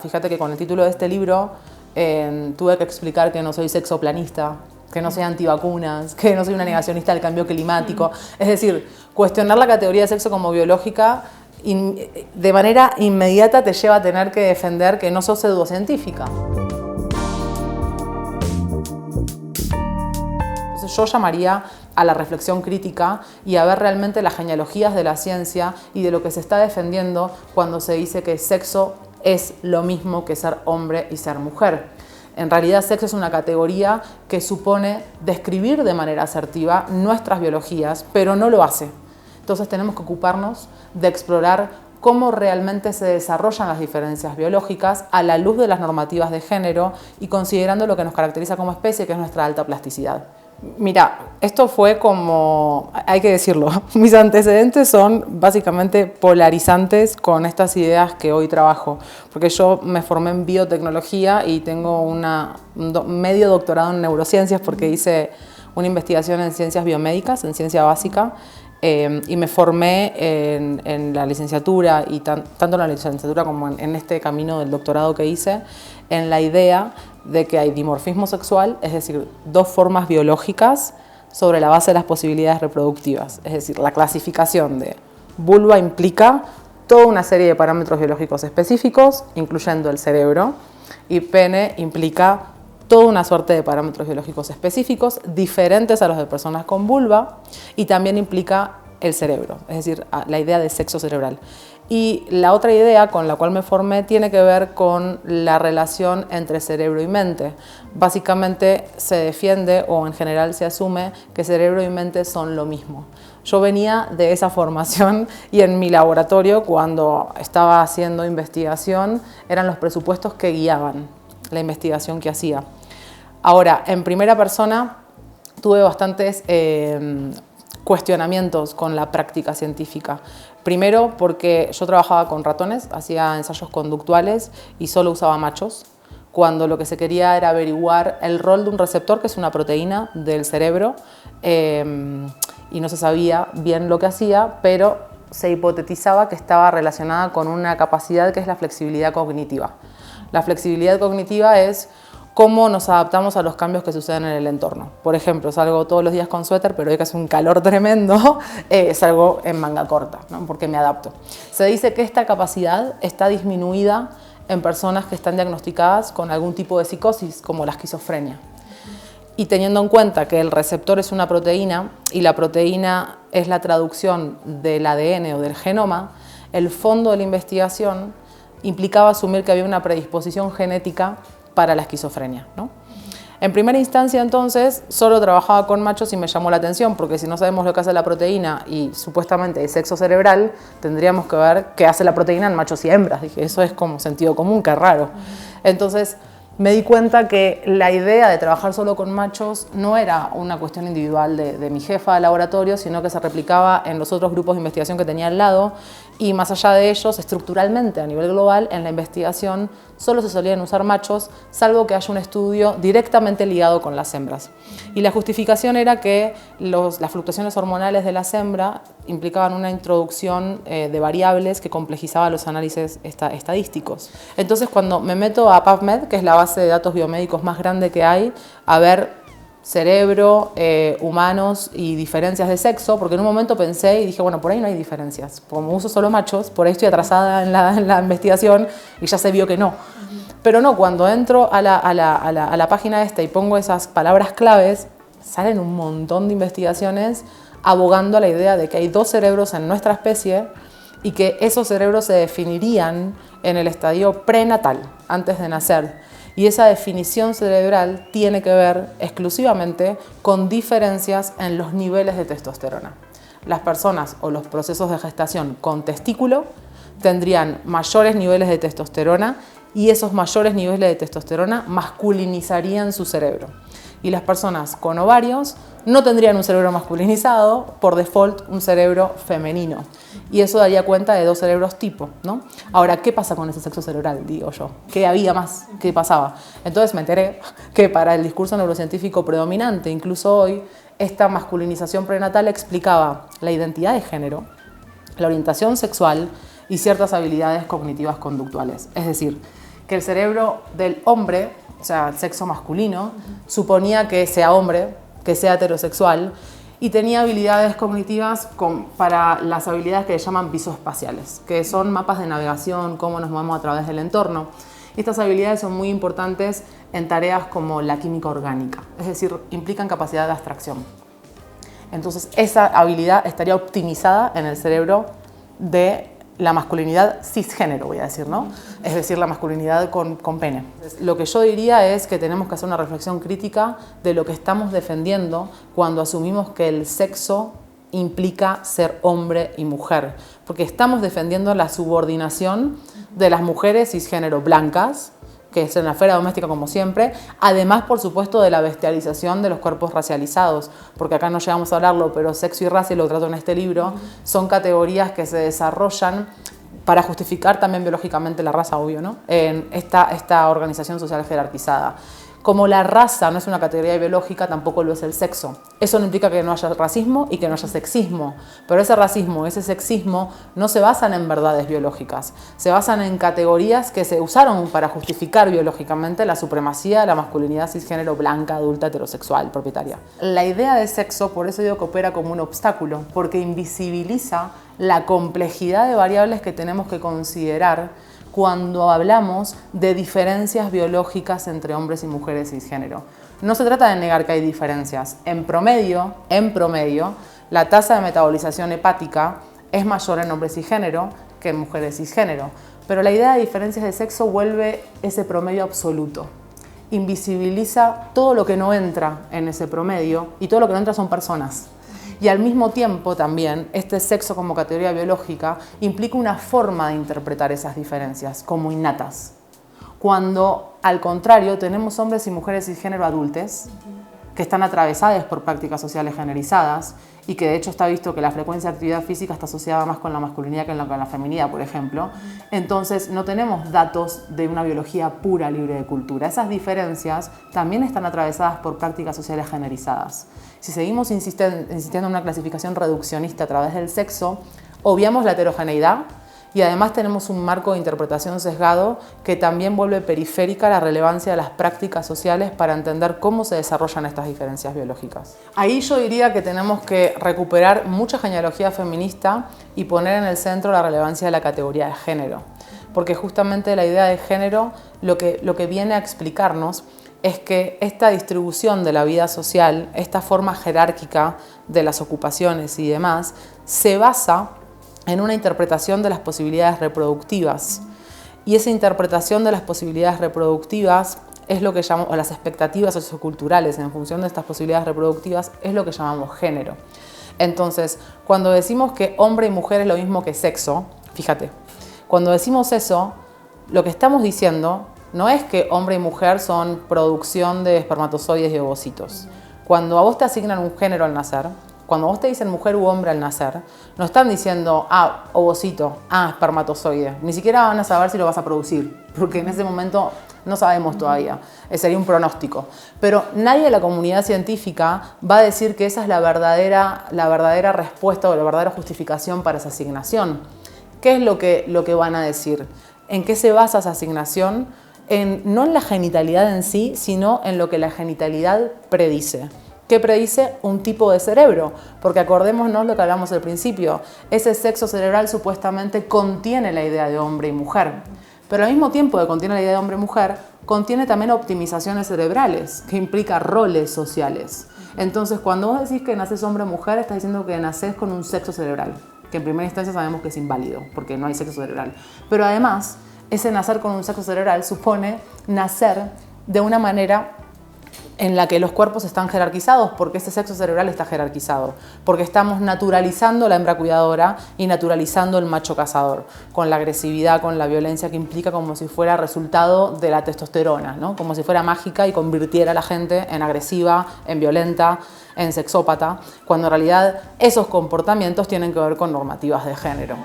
Fíjate que con el título de este libro tuve que explicar que no soy sexoplanista, que no soy antivacunas, que no soy una negacionista del cambio climático. Es decir, cuestionar la categoría de sexo como biológica de manera inmediata te lleva a tener que defender que no sos pseudocientífica. Entonces yo llamaría a la reflexión crítica y a ver realmente las genealogías de la ciencia y de lo que se está defendiendo cuando se dice que sexo es lo mismo que ser hombre y ser mujer. En realidad, sexo es una categoría que supone describir de manera asertiva nuestras biologías, pero no lo hace. Entonces tenemos que ocuparnos de explorar cómo realmente se desarrollan las diferencias biológicas a la luz de las normativas de género y considerando lo que nos caracteriza como especie, que es nuestra alta plasticidad. Mira, esto fue como, hay que decirlo, mis antecedentes son básicamente polarizantes con estas ideas que hoy trabajo, porque yo me formé en biotecnología y tengo un medio doctorado en neurociencias porque hice una investigación en ciencias biomédicas, en ciencia básica, y me formé en la licenciatura y tanto en la licenciatura como en este camino del doctorado que hice, en la idea de que hay dimorfismo sexual, es decir, dos formas biológicas sobre la base de las posibilidades reproductivas. Es decir, la clasificación de vulva implica toda una serie de parámetros biológicos específicos, incluyendo el cerebro, y pene implica toda una suerte de parámetros biológicos específicos, diferentes a los de personas con vulva, y también implica el cerebro, es decir, la idea de sexo cerebral. Y la otra idea con la cual me formé tiene que ver con la relación entre cerebro y mente. Básicamente se defiende, o en general se asume, que cerebro y mente son lo mismo. Yo venía de esa formación y en mi laboratorio, cuando estaba haciendo investigación, eran los presupuestos que guiaban la investigación que hacía. Ahora, en primera persona, tuve bastantes cuestionamientos con la práctica científica. Primero, porque yo trabajaba con ratones, hacía ensayos conductuales y solo usaba machos, cuando lo que se quería era averiguar el rol de un receptor, que es una proteína del cerebro, y no se sabía bien lo que hacía, pero se hipotetizaba que estaba relacionada con una capacidad que es la flexibilidad cognitiva. La flexibilidad cognitiva es cómo nos adaptamos a los cambios que suceden en el entorno. Por ejemplo, salgo todos los días con suéter, pero hoy que hace un calor tremendo, salgo en manga corta, ¿no? Porque me adapto. Se dice que esta capacidad está disminuida en personas que están diagnosticadas con algún tipo de psicosis, como la esquizofrenia. Y teniendo en cuenta que el receptor es una proteína y la proteína es la traducción del ADN o del genoma, el fondo de la investigación implicaba asumir que había una predisposición genética para la esquizofrenia, ¿no? En primera instancia, entonces, solo trabajaba con machos y me llamó la atención, porque si no sabemos lo que hace la proteína y supuestamente el sexo cerebral, tendríamos que ver qué hace la proteína en machos y hembras. Dije, eso es como sentido común, qué raro. Entonces, me di cuenta que la idea de trabajar solo con machos no era una cuestión individual de mi jefa de laboratorio, sino que se replicaba en los otros grupos de investigación que tenía al lado, y más allá de ellos, estructuralmente a nivel global, en la investigación solo se solían usar machos, salvo que haya un estudio directamente ligado con las hembras. Y la justificación era que las fluctuaciones hormonales de las hembras implicaban una introducción de variables que complejizaban los análisis estadísticos. Entonces, cuando me meto a PubMed, que es la base de datos biomédicos más grande que hay, a ver cerebro, humanos y diferencias de sexo, porque en un momento pensé y dije, bueno, por ahí no hay diferencias. Como uso solo machos, por ahí estoy atrasada en la investigación y ya se vio que no. Pero no, cuando entro a la página esta y pongo esas palabras claves, salen un montón de investigaciones abogando a la idea de que hay dos cerebros en nuestra especie y que esos cerebros se definirían en el estadio prenatal, antes de nacer. Y esa definición cerebral tiene que ver exclusivamente con diferencias en los niveles de testosterona. Las personas o los procesos de gestación con testículo tendrían mayores niveles de testosterona y esos mayores niveles de testosterona masculinizarían su cerebro. Y las personas con ovarios no tendrían un cerebro masculinizado, por default un cerebro femenino. Y eso daría cuenta de dos cerebros tipo, ¿no? Ahora, ¿qué pasa con ese sexo cerebral, digo yo? ¿Qué había más? ¿Qué pasaba? Entonces me enteré que para el discurso neurocientífico predominante, incluso hoy, esta masculinización prenatal explicaba la identidad de género, la orientación sexual y ciertas habilidades cognitivas conductuales. Es decir, que el cerebro del hombre, o sea, el sexo masculino, suponía que sea hombre, que sea heterosexual, y tenía habilidades cognitivas para las habilidades que se llaman visoespaciales, que son mapas de navegación, cómo nos movemos a través del entorno. Estas habilidades son muy importantes en tareas como la química orgánica, es decir, implican capacidad de abstracción. Entonces, esa habilidad estaría optimizada en el cerebro de la masculinidad cisgénero, voy a decir, ¿no? Es decir, la masculinidad con pene. Lo que yo diría es que tenemos que hacer una reflexión crítica de lo que estamos defendiendo cuando asumimos que el sexo implica ser hombre y mujer, porque estamos defendiendo la subordinación de las mujeres cisgénero blancas, que es en la esfera doméstica como siempre, además, por supuesto, de la bestialización de los cuerpos racializados, porque acá no llegamos a hablarlo, pero sexo y raza, y lo trato en este libro, son categorías que se desarrollan para justificar también biológicamente la raza, obvio, ¿no? En esta organización social jerarquizada. Como la raza no es una categoría biológica, tampoco lo es el sexo. Eso no implica que no haya racismo y que no haya sexismo, pero ese racismo, ese sexismo no se basan en verdades biológicas, se basan en categorías que se usaron para justificar biológicamente la supremacía de la masculinidad cisgénero blanca, adulta, heterosexual, propietaria. La idea de sexo, por eso digo que opera como un obstáculo, porque invisibiliza la complejidad de variables que tenemos que considerar cuando hablamos de diferencias biológicas entre hombres y mujeres cisgénero. No se trata de negar que hay diferencias. En promedio, la tasa de metabolización hepática es mayor en hombres cisgénero que en mujeres cisgénero. Pero la idea de diferencias de sexo vuelve ese promedio absoluto. Invisibiliza todo lo que no entra en ese promedio, y todo lo que no entra son personas. Y al mismo tiempo también, este sexo como categoría biológica implica una forma de interpretar esas diferencias como innatas. Cuando, al contrario, tenemos hombres y mujeres cisgénero adultos que están atravesadas por prácticas sociales generizadas y que de hecho está visto que la frecuencia de actividad física está asociada más con la masculinidad que con la feminidad, por ejemplo. Entonces no tenemos datos de una biología pura, libre de cultura. Esas diferencias también están atravesadas por prácticas sociales generizadas. Si seguimos insistiendo en una clasificación reduccionista a través del sexo, obviamos la heterogeneidad y además tenemos un marco de interpretación sesgado que también vuelve periférica la relevancia de las prácticas sociales para entender cómo se desarrollan estas diferencias biológicas. Ahí yo diría que tenemos que recuperar mucha genealogía feminista y poner en el centro la relevancia de la categoría de género, porque justamente la idea de género lo que viene a explicarnos es que esta distribución de la vida social, esta forma jerárquica de las ocupaciones y demás, se basa en una interpretación de las posibilidades reproductivas. Y esa interpretación de las posibilidades reproductivas es lo que llamamos, o las expectativas socioculturales en función de estas posibilidades reproductivas, es lo que llamamos género. Entonces, cuando decimos que hombre y mujer es lo mismo que sexo, fíjate, cuando decimos eso, lo que estamos diciendo no es que hombre y mujer son producción de espermatozoides y ovocitos. Cuando a vos te asignan un género al nacer, cuando vos te dicen mujer u hombre al nacer, no están diciendo, ovocito, espermatozoide. Ni siquiera van a saber si lo vas a producir, porque en ese momento no sabemos todavía. Sería un pronóstico. Pero nadie de la comunidad científica va a decir que esa es la verdadera respuesta o la verdadera justificación para esa asignación. ¿Qué es lo que van a decir? ¿En qué se basa esa asignación? No en la genitalidad en sí, sino en lo que la genitalidad predice. ¿Qué predice? Un tipo de cerebro, porque acordémonos lo que hablamos al principio, ese sexo cerebral supuestamente contiene la idea de hombre y mujer, pero al mismo tiempo que contiene la idea de hombre y mujer, contiene también optimizaciones cerebrales, que implica roles sociales. Entonces, cuando vos decís que naces hombre o mujer, estás diciendo que naces con un sexo cerebral, que en primera instancia sabemos que es inválido, porque no hay sexo cerebral. Pero además, ese nacer con un sexo cerebral supone nacer de una manera en la que los cuerpos están jerarquizados, porque ese sexo cerebral está jerarquizado, porque estamos naturalizando la hembra cuidadora y naturalizando el macho cazador, con la agresividad, con la violencia que implica, como si fuera resultado de la testosterona, ¿no? Como si fuera mágica y convirtiera a la gente en agresiva, en violenta, en sexópata, cuando en realidad esos comportamientos tienen que ver con normativas de género.